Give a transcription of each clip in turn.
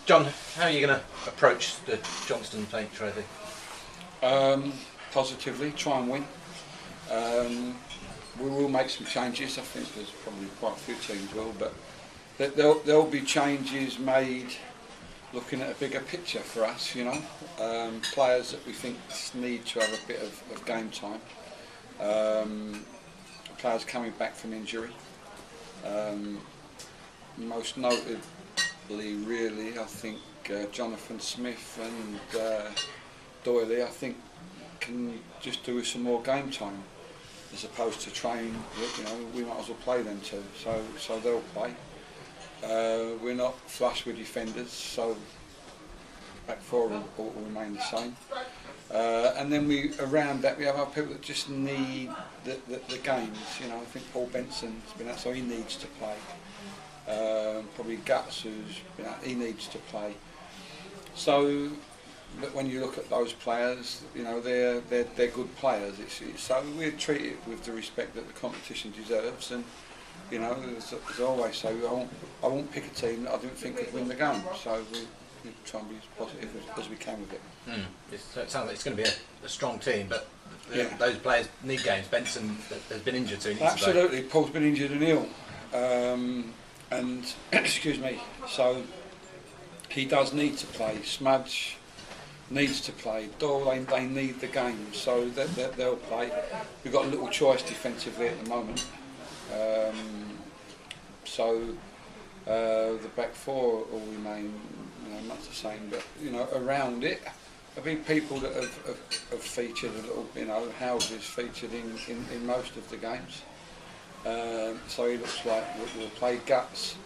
John, how are you going to approach the Johnstone Paint Trophy? Positively, try and win. We will make some changes. I think there's probably quite a few teams will, but there'll be changes made looking at a bigger picture for us, you know. Players that we think need to have a bit of game time. Players coming back from injury. Most notably, really, I think Jonathan Smith and Doyley, I think, can just do with some more game time as opposed to train. You know, we might as well play them too, so they'll play. We're not flush with defenders, so back four will remain the same. And then around that we have our people that just need the games. You know, I think Paul Benson's been out, so he needs to play. Probably Guts, who's been out, he needs to play. So, but when you look at those players, you know, they're good players. So we treat it with the respect that the competition deserves, and you know, as I always say, I won't pick a team that I didn't think could win the game. So we try and be as positive as we can with it. So it sounds like it's going to be a strong team, but those players need games. Benson has been injured, so he needs Absolutely, to play. Paul's been injured and ill, and excuse me. So he does need to play. Smudge needs to play. Doyle, they need the game, so they'll play. We've got a little choice defensively at the moment. So the back four will remain, you know, much the same, but you know, around it there'll be people that have featured a little. You know, Howes is featured in most of the games, so he looks like we'll play Guts.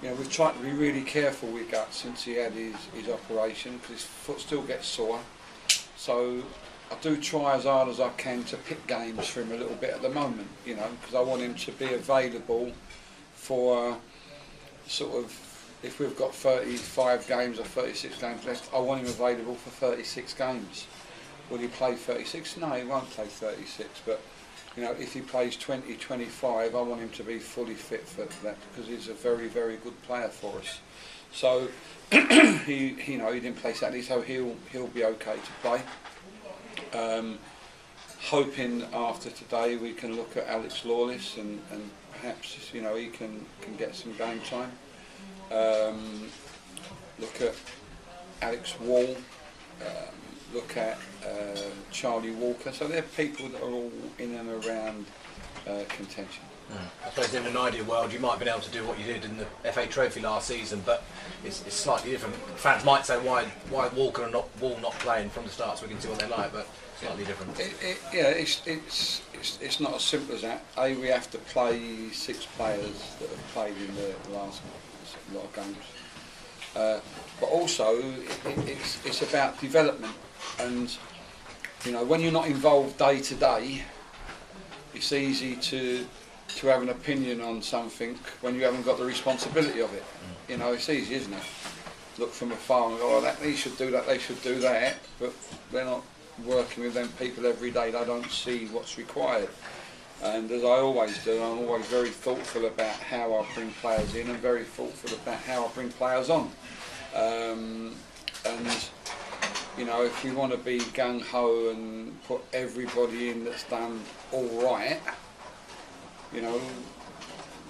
You know, we've tried to be really careful with Guts since he had his operation, because his foot still gets sore. So I do try as hard as I can to pick games for him a little bit at the moment, you know, because I want him to be available for sort of, if we've got 35 games or 36 games left, I want him available for 36 games. Will he play 36? No, he won't play 36, but you know, if he plays 20, 25, I want him to be fully fit for that, because he's a very, very good player for us. So he didn't play Saturday, so he'll be okay to play. Hoping after today we can look at Alex Lawless and perhaps, you know, he can get some game time. Look at Alex Wall, look at Charlie Walker. So they're people that are all in and around contention. I suppose in an ideal world you might have been able to do what you did in the FA Trophy last season, but it's slightly different. Fans might say why Walker and Wall not playing from the start, so we can see what they like, but slightly different. It's not as simple as that. We have to play 6 players that have played in the last lot of games, but also it's about development. And you know, when you're not involved day to day, it's easy to have an opinion on something when you haven't got the responsibility of it. You know, it's easy, isn't it? Look from afar and go, oh, they should do that, they should do that, but they're not working with them people every day. They don't see what's required. And as I always do, I'm always very thoughtful about how I bring players in and very thoughtful about how I bring players on. And you know, if we want to be gung-ho and put everybody in that's done all right, you know,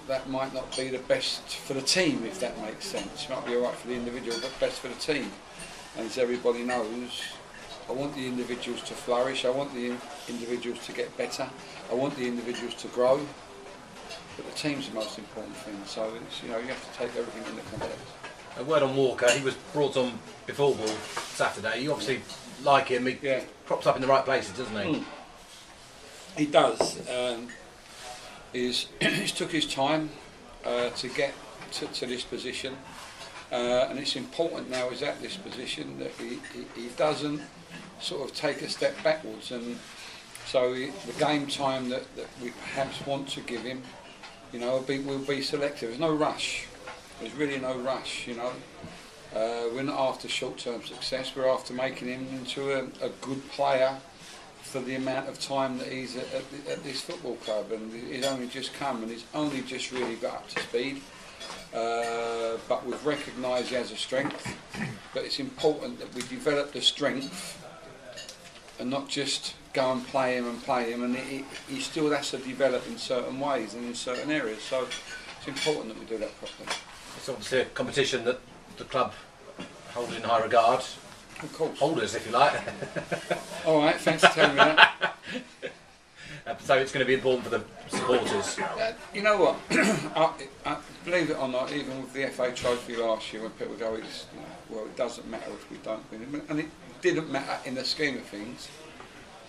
that might not be the best for the team, if that makes sense. It might be all right for the individual, but best for the team. And as everybody knows, I want the individuals to flourish, I want the individuals to get better, I want the individuals to grow, but the team's the most important thing. So it's, you know, you have to take everything into context. A word on Walker, he was brought on before Wall Saturday. You obviously like him, he crops up in the right places, doesn't he? He does. He's took his time to get to this position, and it's important now he's at this position that he doesn't sort of take a step backwards, and so the game time that we perhaps want to give him, you know, will be selective. There's no rush. There's really no rush, you know. We're not after short-term success, we're after making him into a good player for the amount of time that he's at this football club, and he's only just come and he's only just really got up to speed. but we've recognised he has a strength. But it's important that we develop the strength and not just go and play him, and he still has to develop in certain ways and in certain areas. So it's important that we do that properly. It's obviously a competition that the club hold in high regard. Of course. Holders, if you like. All right, thanks for telling me that. So it's going to be important for the supporters. You know what? I believe it or not, even with the FA Trophy last year, when people go, it's, you know, well, it doesn't matter if we don't win it, and it didn't matter in the scheme of things.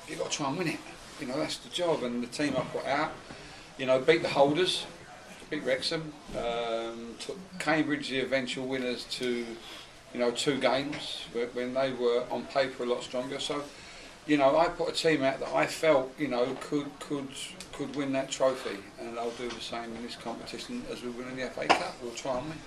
You've got to try and win it. You know, that's the job, and the team I put out, you know, beat the holders, beat Wrexham, took Cambridge, the eventual winners, to, you know, 2 games when they were on paper a lot stronger. So, you know, I put a team out that I felt, you know, could win that trophy, and I'll do the same in this competition as we win in the FA Cup. We'll try and win.